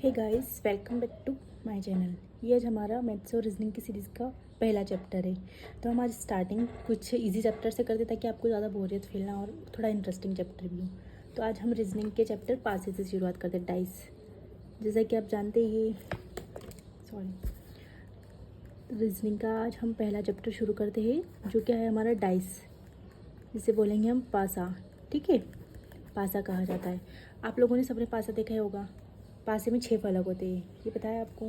Hey guys, welcome back to my channel. ये आज हमारा मैथ्स और रीजनिंग की सीरीज़ का पहला चैप्टर है। तो हम आज स्टार्टिंग कुछ इजी चैप्टर से करते ताकि आपको ज़्यादा बोरियत फील ना और थोड़ा इंटरेस्टिंग चैप्टर भी हो। तो आज हम रीजनिंग के चैप्टर 5 से शुरुआत करते हैं, डाइस। जैसा कि आप जानते हैं, रीजनिंग का आज हम पहला चैप्टर शुरू करते हैं, जो क्या है हमारा डाइस, जिसे बोलेंगे हम पासा। ठीक है, पासा कहा जाता है। आप लोगों ने सबने पासा देखा ही होगा। पासे में 6 फलक होते हैं, ये पता है आपको।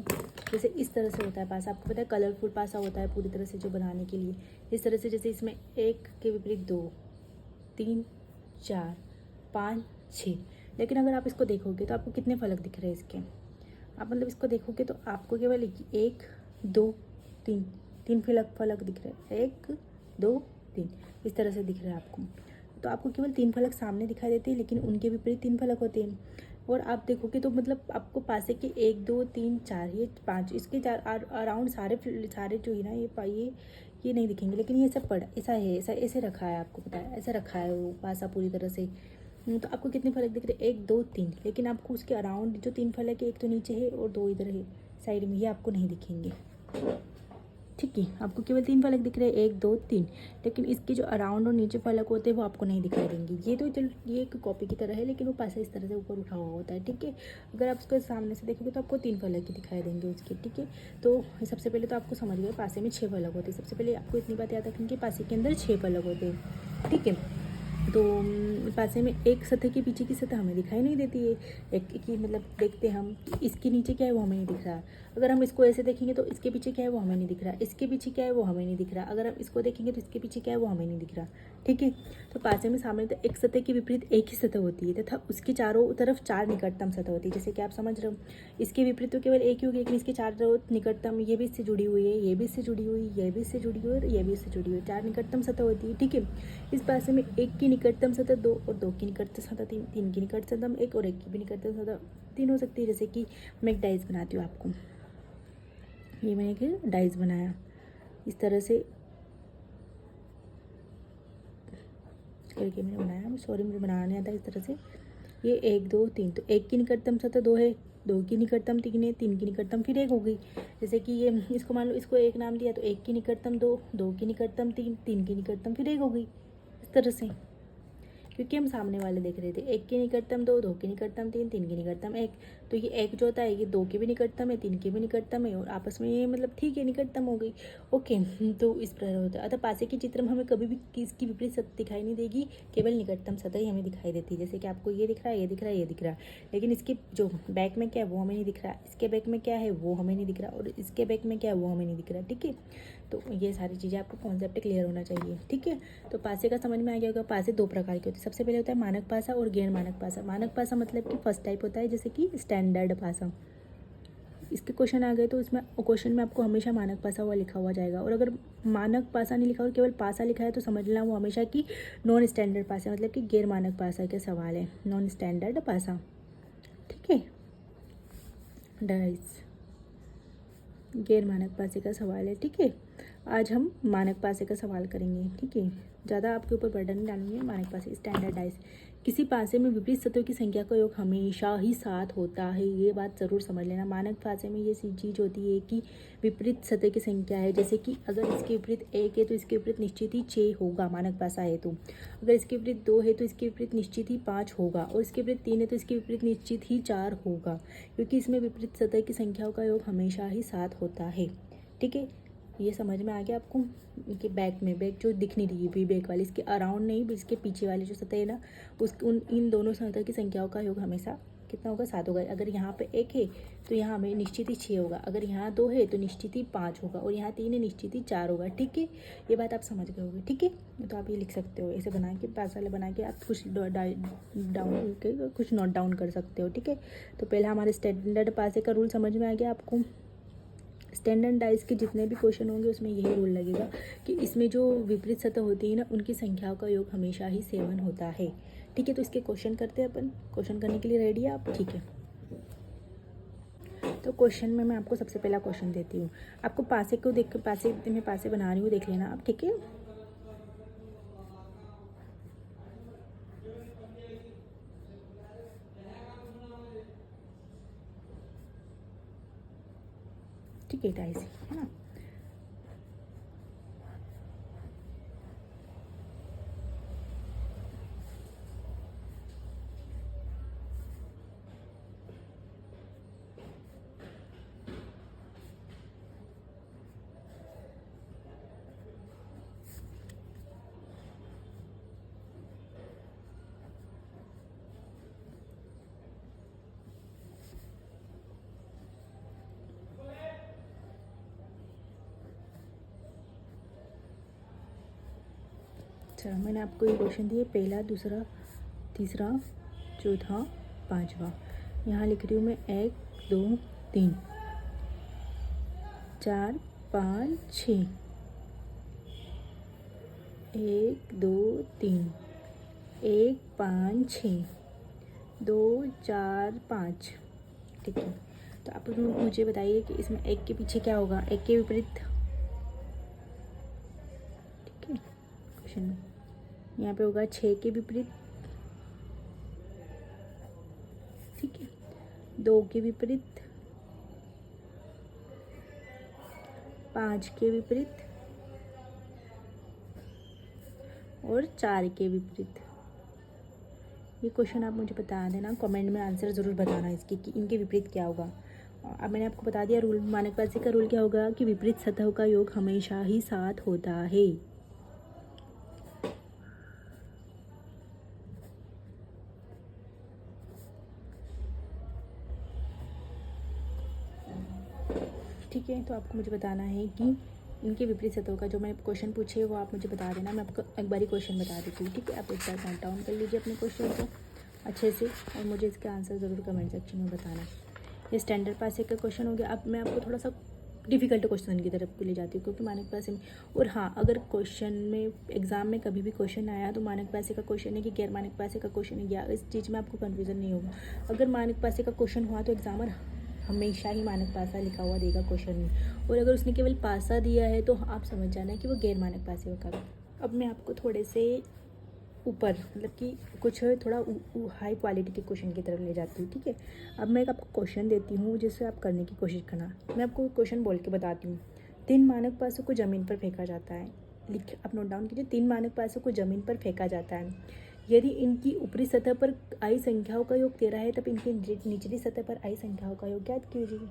जैसे इस तरह से होता है पासा, आपको पता है कलरफुल पासा होता है पूरी तरह से जो बनाने के लिए। इस तरह से जैसे इसमें 1 के विपरीत 2, 3, 4, 5, 6। लेकिन अगर आप इसको देखोगे तो आपको कितने फलक दिख रहे हैं इसके। आप मतलब इसको देखोगे तो आपको केवल 1, 2, 3 तीन फलक दिख रहे हैं। 1, 2, 3 इस तरह से दिख रहा है आपको। तो आपको केवल 3 फलक सामने दिखाई देते हैं, लेकिन उनके विपरीत 3 फलक होते हैं। और आप देखोगे तो मतलब आपको पासे के 1, 2, 3, 4 ये 5 इसके चार अराउंड सारे जो है ना ये नहीं दिखेंगे। लेकिन ये सब ऐसा है, ऐसे रखा है, आपको पता है ऐसे रखा है वो पासा पूरी तरह से। तो आपको कितने फलक दिख रहे हैं? 1, 2, 3। लेकिन आपको उसके अराउंड जो 3 फलक है, एक तो नीचे है और 2 इधर है साइड में, ये आपको नहीं दिखेंगे। ठीक है, आपको केवल 3 फलक दिख रहे हैं, 1, 2, 3। लेकिन इसके जो अराउंड और नीचे फलक होते हैं वो आपको नहीं दिखाई देंगे। ये तो चल ये एक कॉपी की तरह है, लेकिन वो पासा इस तरह से ऊपर उठा हुआ होता है। ठीक है, अगर आप उसको सामने से देखोगे तो आपको 3 फलक ही दिखाई देंगे उसके। ठीक है, तो सबसे पहले तो आपको समझ गए पासे में 6 फलक होते हैं। सबसे पहले आपको इतनी बात याद रखनी कि पासे के अंदर 6 फलक होते हैं। ठीक है, तो पासे में एक सतह के पीछे की सतह हमें दिखाई नहीं देती है। एक की मतलब देखते हम कि इसके नीचे क्या है वो हमें नहीं दिख रहा। अगर हम इसको ऐसे देखेंगे तो इसके पीछे क्या है वो हमें नहीं दिख रहा। इसके पीछे क्या है वो हमें नहीं दिख रहा। अगर हम इसको देखेंगे तो इसके पीछे क्या है वो हमें नहीं दिख रहा। ठीक है, तो पासे में सामने तो एक सतह के विपरीत एक ही सतह होती है तथा उसके चारों तरफ 4 निकटतम सतह होती है। जैसे कि आप समझ रहे हो, इसके विपरीत तो केवल एक ही होगी, लेकिन इसके चारों निकटतम, ये भी इससे जुड़ी हुई है, ये भी इससे जुड़ी हुई, ये भी इससे जुड़ी हुई और ये भी इससे जुड़ी हुई। 4 निकटतम सतह होती है। ठीक है, इस पासे में 1 की निकटतम सतह 2 और 2 की निकटतम सतह 3, 3 की निकटतम सतह 1 और 1 की भी निकटतम सतह 3 हो सकती है। जैसे कि मैं एक डाइस बनाती हूँ आपको, ये मैंने एक डाइस बनाया इस तरह से करके मैंने बनाया। सॉरी, मुझे बनाना नहीं आता इस तरह से। ये 1, 2, 3, तो 1 की निकटतम सतह 2 है, 2 की निकटतम 3 है, 3 की निकटतम फिर 1 हो गई। जैसे कि ये इसको मान लो, इसको 1 नाम दिया तो 1 की निकटतम 2, 2 की निकटतम 3, 3 की निकटतम फिर 1 हो गई। इस तरह से, क्योंकि हम सामने वाले देख रहे थे। 1 की निकटतम 2, 2 की निकटतम 3, 3 की निकटतम 1। तो ये 1 जो होता है ये 2 की भी निकटतम है, 3 की भी निकटतम है और आपस में ये मतलब ठीक है निकटतम हो गई। ओके, तो इस प्रकार होता है। अतः पासे के चित्र में हमें कभी भी इसकी विपरीत सतह दिखाई नहीं देगी, केवल निकटतम सतह ही हमें दिखाई देती है। जैसे कि आपको ये दिख रहा है, ये दिख रहा है, ये दिख रहा है, लेकिन इसके जो बैक में क्या है वो हमें नहीं दिख रहा। इसके बैक में क्या है वो हमें नहीं दिख रहा और इसके बैक में क्या है वो हमें नहीं दिख रहा। ठीक है, तो ये सारी चीज़ें आपको कॉन्सेप्ट क्लियर होना चाहिए। ठीक है, तो पासे का समझ में आ गया होगा। पासे 2 प्रकार के होते हैं। सबसे पहले होता है मानक पासा और गैर मानक पासा। मानक पासा मतलब कि फर्स्ट टाइप होता है, जैसे कि स्टैंडर्ड पासा। इसके क्वेश्चन आ गए तो इसमें क्वेश्चन में आपको हमेशा मानक पासा हुआ लिखा हुआ जाएगा। और अगर मानक पासा नहीं लिखा और केवल पासा लिखा है तो समझ लेना वो हमेशा की नॉन स्टैंडर्ड पासा, मतलब कि गैर मानक पासा के सवाल है, नॉन स्टैंडर्ड पासा। ठीक है, डाइस गैर मानक पासे का सवाल है। ठीक है, आज हम मानक पासे का सवाल करेंगे। ठीक है, ज़्यादा आपके ऊपर बर्डन नहीं डालेंगे। मानक पासे स्टैंडर्डाइज, किसी पासे में विपरीत सतहों की संख्या का योग हमेशा ही 7 होता है, ये बात ज़रूर समझ लेना। मानक पासे में ये चीज़ होती है कि विपरीत सतह की संख्या है। जैसे कि अगर इसके विपरीत 1 है तो इसके विपरीत निश्चित ही 6 होगा, मानक पासा है तो। अगर इसके विपरीत 2 है तो इसके विपरीत निश्चित ही 5 होगा और इसके विपरीत 3 है तो इसके विपरीत निश्चित ही 4 होगा, क्योंकि इसमें विपरीत सतह की संख्याओं का योग हमेशा ही 7 होता है। ठीक है, ये समझ में आ गया आपको कि बैक जो दिख नहीं रही है बैक वाली, इसके अराउंड नहीं, इसके पीछे वाली जो सतह है ना, इन दोनों सतह की संख्याओं का योग हमेशा कितना होगा? 7 होगा। अगर यहाँ पे 1 है तो यहाँ हमें निश्चित ही 6 होगा, अगर यहाँ 2 है तो निश्चित ही 5 होगा और यहाँ 3 है निश्चित ही 4 होगा। ठीक है, ये बात आप समझ गए होगे। ठीक है, तो आप ये लिख सकते हो, ऐसे बना के पास वाले बना के आप कुछ कुछ नोट डाउन कर सकते हो। ठीक है, तो पहला हमारे स्टैंडर्ड पासे का रूल समझ में आ गया आपको। स्टैंडर्ड डाइस के जितने भी क्वेश्चन होंगे उसमें यही रूल लगेगा कि इसमें जो विपरीत सतह होती है ना, उनकी संख्याओं का योग हमेशा ही 7 होता है। ठीक है, तो इसके क्वेश्चन करते हैं अपन। क्वेश्चन करने के लिए रेडी है आप? ठीक है, तो क्वेश्चन में मैं आपको सबसे पहला क्वेश्चन देती हूँ। आपको पासे को देख, पासे बना रही हूँ, देख लेना आप। ठीक है, ठीक है, डाइस है ना। चलो, मैंने आपको ये क्वेश्चन दिए, पहला, दूसरा, तीसरा, चौथा, पांचवा। यहाँ लिख रही हूँ मैं 1 2 3 4 5 6, 1 2 3 1 5 6 2 4 5। ठीक है, तो आप मुझे बताइए कि इसमें 1 के पीछे क्या होगा, 1 के विपरीत। ठीक है, क्वेश्चन में यहाँ पे होगा 6 के विपरीत। ठीक है, 2 के विपरीत, 5 के विपरीत और 4 के विपरीत। ये क्वेश्चन आप मुझे बता देना, कमेंट में आंसर ज़रूर बताना इसके कि इनके विपरीत क्या होगा। अब मैंने आपको बता दिया रूल, मानकपासी का रूल क्या होगा कि विपरीत सतहों का योग हमेशा ही 7 होता है। ठीक है, तो आपको मुझे बताना है कि इनके विपरीत सतहों का जो मैंने क्वेश्चन पूछे वो आप मुझे बता देना। मैं आपको एक बारी क्वेश्चन बता देती हूँ। ठीक है, आप एक बार नोट डाउन कर लीजिए अपने क्वेश्चन को अच्छे से और मुझे इसके आंसर ज़रूर कमेंट सेक्शन में बताना। ये स्टैंडर्ड पासे का क्वेश्चन हो गया। अब मैं आपको थोड़ा सा डिफ़िकल्ट क्वेश्चन की तरफ ले जाती हूँ क्योंकि मानक पासे में, और हाँ, अगर क्वेश्चन में एग्जाम में कभी भी क्वेश्चन आया तो मानक पासे का क्वेश्चन है कि गैर मानक पासे का क्वेश्चन है, या इस चीज़ में आपको कन्फ्यूज़न नहीं होगा। अगर मानक पासे का क्वेश्चन हुआ तो एग्जामर हमेशा ही मानक पासा लिखा हुआ देगा क्वेश्चन में, और अगर उसने केवल पासा दिया है तो आप समझ जाना कि वो गैर मानक पासे का। अब मैं आपको थोड़े से ऊपर, मतलब कि कुछ थोड़ा हाई क्वालिटी के क्वेश्चन की तरफ ले जाती हूँ। ठीक है, अब मैं एक आपको क्वेश्चन देती हूँ जिससे आप करने की कोशिश करना। मैं आपको क्वेश्चन बोल के बताती हूँ। 3 मानक पासों को ज़मीन पर फेंका जाता है। लिख, आप नोट डाउन कीजिए। 3 मानक पासों को ज़मीन पर फेंका जाता है। यदि इनकी ऊपरी सतह पर आई संख्याओं का योग 13 है तब इनकी निचली सतह पर आई संख्याओं का योग ज्ञात कीजिए।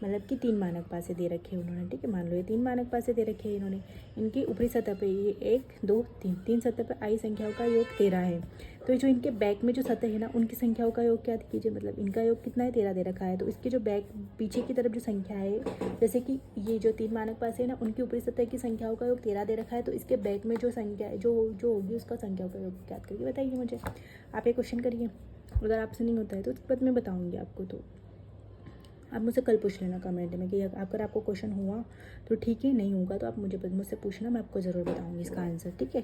मतलब कि 3 मानक पासे दे रखे हैं उन्होंने। ठीक है, मान लो ये 3 मानक पासे दे रखे हैं इन्होंने। इनकी ऊपरी सतह पे ये 1 2 3 सतह पर आई संख्याओं का योग 13 है। तो जो इनके बैक में जो सतह है ना, उनकी संख्याओं का योग क्या कीजिए। मतलब इनका योग कितना है, 13 दे रखा है। तो इसके जो बैक पीछे की तरफ जो संख्या है, जैसे कि ये जो 3 मानक पासे है ना, उनकी ऊपरी सतह की संख्याओं का योग 13 दे रखा है। तो इसके बैक में जो संख्या है, जो होगी उसका संख्याओं का योग ज्ञात करके बताइए मुझे। आप ये क्वेश्चन करिए। अगर आपसे नहीं होता है तो इस बात मैं बताऊँगी आपको। तो आप मुझसे कल पूछ लेना कमेंट में कि अगर आपको क्वेश्चन हुआ तो ठीक है, नहीं होगा तो आप मुझसे पूछना, मैं आपको ज़रूर बताऊंगी इसका आंसर। ठीक है,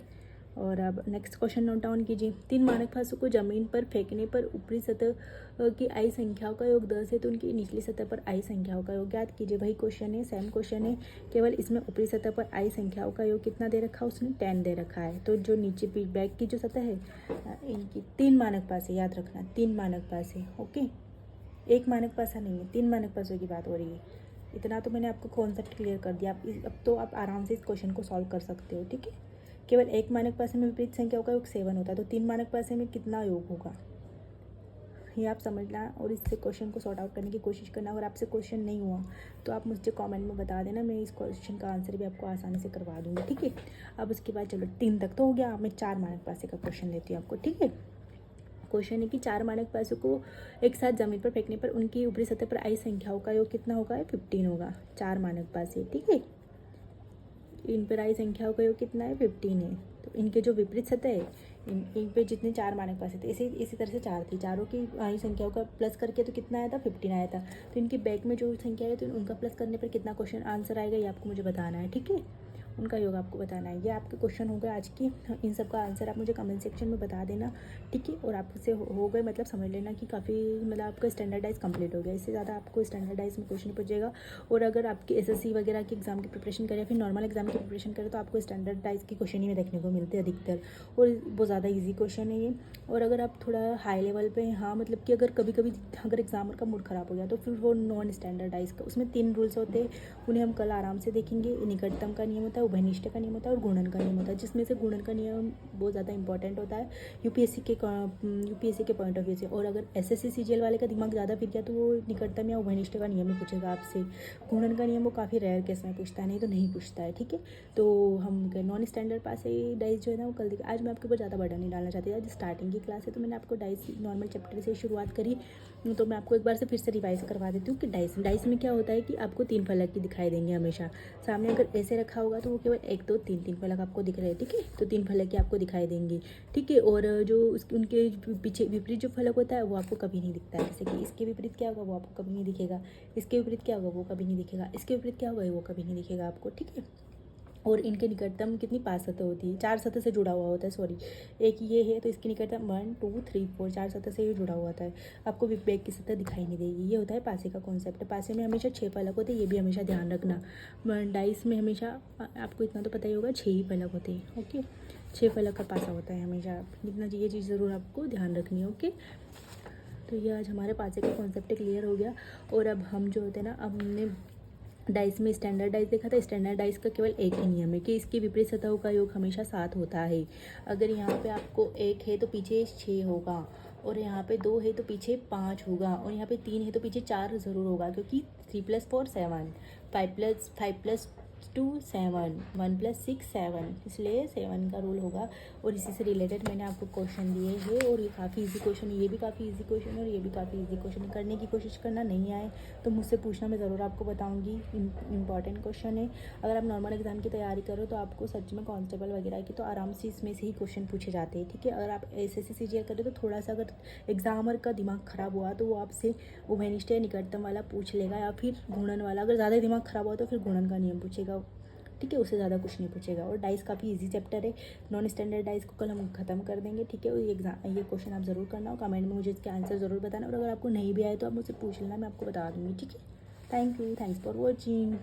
और अब नेक्स्ट क्वेश्चन नोट डाउन कीजिए। 3 मानक पासों को ज़मीन पर फेंकने पर ऊपरी सतह की आई संख्याओं का योग 10 है तो उनकी निचली सतह पर आई संख्याओं का योग ज्ञात कीजिए। वही क्वेश्चन है, सेम क्वेश्चन है, केवल इसमें ऊपरी सतह पर आई संख्याओं का योग कितना दे रखा है, उसने 10 दे रखा है। तो जो नीचे बैक की जो सतह है, इनकी 3 मानक पासे, याद रखना 3 मानक पासे। ओके, 1 मानक पासा नहीं है, 3 मानक पासों की बात हो रही है। इतना तो मैंने आपको कॉन्सेप्ट क्लियर कर दिया। अब तो आप आराम से इस क्वेश्चन को सॉल्व कर सकते हो। ठीक है, केवल 1 मानक पासे में विपरीत संख्याओं का योग 7 होता है, तो 3 मानक पासे में कितना योग होगा ये आप समझना और इससे क्वेश्चन को सॉर्ट आउट करने की कोशिश करना। अगर आपसे क्वेश्चन नहीं हुआ तो आप मुझे कमेंट में बता देना, मैं इस क्वेश्चन का आंसर भी आपको आसानी से करवा दूँगी। ठीक है, अब उसके बाद चलो 3 तक तो हो गया। मैं 4 मानक पासे का क्वेश्चन देती हूँ आपको। ठीक है, क्वेश्चन है कि 4 मानक पासों को एक साथ जमीन पर फेंकने पर उनकी ऊपरी सतह पर आई संख्याओं का योग कितना होगा, 15 होगा। 4 मानक पासे, ठीक है, इन पर आई संख्याओं का योग कितना है, 15 है। तो इनके जो विपरीत सतह है, इन पे जितने 4 मानक पासे थे, इसी तरह से 4 थी, चारों की आई संख्याओं का प्लस करके तो कितना आया था, 15 आया था। तो इनके बैक में जो संख्या है तो उनका प्लस करने पर कितना क्वेश्चन आंसर आएगा ये आपको मुझे बताना है। ठीक है, उनका योग आपको बताना है। ये आपके क्वेश्चन हो गए आज के। इन सब का आंसर आप मुझे कमेंट सेक्शन में बता देना, ठीक है। और आपसे हो गए मतलब समझ लेना कि काफ़ी मतलब आपका स्टैंडर्डाइज कंप्लीट हो गया। इससे ज़्यादा आपको स्टैंडर्डाइज में क्वेश्चन पूछेगा। और अगर आपकी एसएससी वगैरह की एग्जाम की प्रिपरेशन करें या फिर नॉर्मल एग्जाम की प्रिपरेशन करें तो आपको स्टैंडर्डाइज के क्वेश्चन ही में देखने को मिलते हैं अधिकतर, और बहुत ज़्यादा ईजी क्वेश्चन है ये। और अगर आप थोड़ा हाई लेवल पे, हाँ मतलब कि अगर कभी कभी अगर एग्जामर का मूड ख़राब हो गया तो फिर वो नॉन स्टैंडर्डाइज का, उसमें 3 रूल्स होते हैं, उन्हें हम कल आराम से देखेंगे। निकटतम का नियम होता है, उभयनिष्ठ का नियम होता है और गुणन का नियम होता है, जिसमें से गुणन का नियम बहुत ज़्यादा इंपॉर्टेंट होता है यूपीएससी के पॉइंट ऑफ व्यू से। और अगर एसएससी सीजीएल वाले का दिमाग ज़्यादा फिर गया तो वो निकटतम या उभयनिष्ठ का नियम ही पूछेगा आपसे। गुणन का नियम वो काफ़ी रेयर केस में पूछता है, नहीं तो नहीं पूछता है, ठीक है। तो हम नॉन स्टैंडर्ड पास से डाइस जो है ना वो कल देखिए। आज मैं आपके ऊपर ज़्यादा बर्डन नहीं डालना चाहती, आज स्टार्टिंग की क्लास है तो मैंने आपको डाइस नॉर्मल चैप्टर से शुरुआत करी। तो मैं आपको एक बार से फिर से रिवाइज करवा देती हूँ कि डाइस में क्या होता है कि आपको 3 फलक की दिखाई देंगे हमेशा। सामने अगर ऐसे रखा होगा तो वो केवल 1 2 3 फलक आपको दिख रहे हैं, ठीक है। तो 3 फलक की आपको दिखाई देंगे, ठीक है। और जो उनके पीछे विपरीत जो फलक होता है वो आपको कभी नहीं दिखता है। जैसे कि इसके विपरीत क्या होगा वो आपको कभी नहीं दिखेगा, इसके विपरीत क्या होगा वो कभी नहीं दिखेगा, इसके विपरीत क्या होगा वो कभी नहीं दिखेगा आपको, ठीक है। और इनके निकटतम कितनी 5 सतह होती है, 4 सतह से जुड़ा हुआ होता है, सॉरी एक ये है तो इसके निकटतम 1 2 3 4 4 सतह से ये जुड़ा हुआ होता है। आपको बैक की सतह दिखाई नहीं देगी। ये होता है पासे का कॉन्सेप्ट। पासे में हमेशा 6 फलक होते हैं, ये भी हमेशा ध्यान रखना। डाइस में हमेशा आपको इतना तो पता ही होगा 6 ही फलक होते हैं, ओके। 6 फलक का पासा होता है हमेशा, इतना ये चीज़ ज़रूर आपको ध्यान रखनी है, ओके। तो ये आज हमारे पासे का कॉन्सेप्ट क्लियर हो गया। और अब हम जो होते हैं ना, अब हमने डाइस में स्टैंडर्डाइज देखा था। स्टैंडर्डाइज का केवल एक ही नियम है कि इसके विपरीत सतहों का योग हमेशा 7 होता है। अगर यहाँ पे आपको 1 है तो पीछे 6 होगा, और यहाँ पे 2 है तो पीछे 5 होगा, और यहाँ पे 3 है तो पीछे 4 ज़रूर होगा, क्योंकि 3 + 4 7, 5 + 2 7, 1 + 6 7, इसलिए 7 का रूल होगा। और इसी से रिलेटेड मैंने आपको क्वेश्चन दिए हैं, और ये काफ़ी इजी क्वेश्चन है, ये भी काफ़ी इजी क्वेश्चन है और ये भी काफ़ी इजी क्वेश्चन है। करने की कोशिश करना, नहीं आए तो मुझसे पूछना, मैं ज़रूर आपको बताऊंगी। इंपॉर्टेंट क्वेश्चन है। अगर आप नॉर्मल एग्जाम की तैयारी करो तो आपको सच में कांस्टेबल वगैरह की तो आराम से इसमें से ही क्वेश्चन पूछे जाते हैं, ठीक है। अगर आप एसएससी सीजीएल करें तो थोड़ा सा अगर एग्जामर का दिमाग ख़राब हुआ तो वो आपसे उभयनिष्ठ या निकटतम वाला पूछ लेगा, या फिर गुणन वाला। अगर ज़्यादा दिमाग ख़राब हुआ तो फिर गुणन का नियम पूछेगा, ठीक है। उससे ज़्यादा कुछ नहीं पूछेगा। और डाइस काफ़ी इजी चैप्टर है। नॉन स्टैंडर्ड डाइस को कल हम खत्म कर देंगे, ठीक है। और ये क्वेश्चन आप ज़रूर करना, और कमेंट में मुझे इसके आंसर ज़रूर बताना। और अगर आपको नहीं भी आए तो आप मुझसे पूछ लेना, मैं आपको बता दूँगी, ठीक है। Thank you, thanks for watching.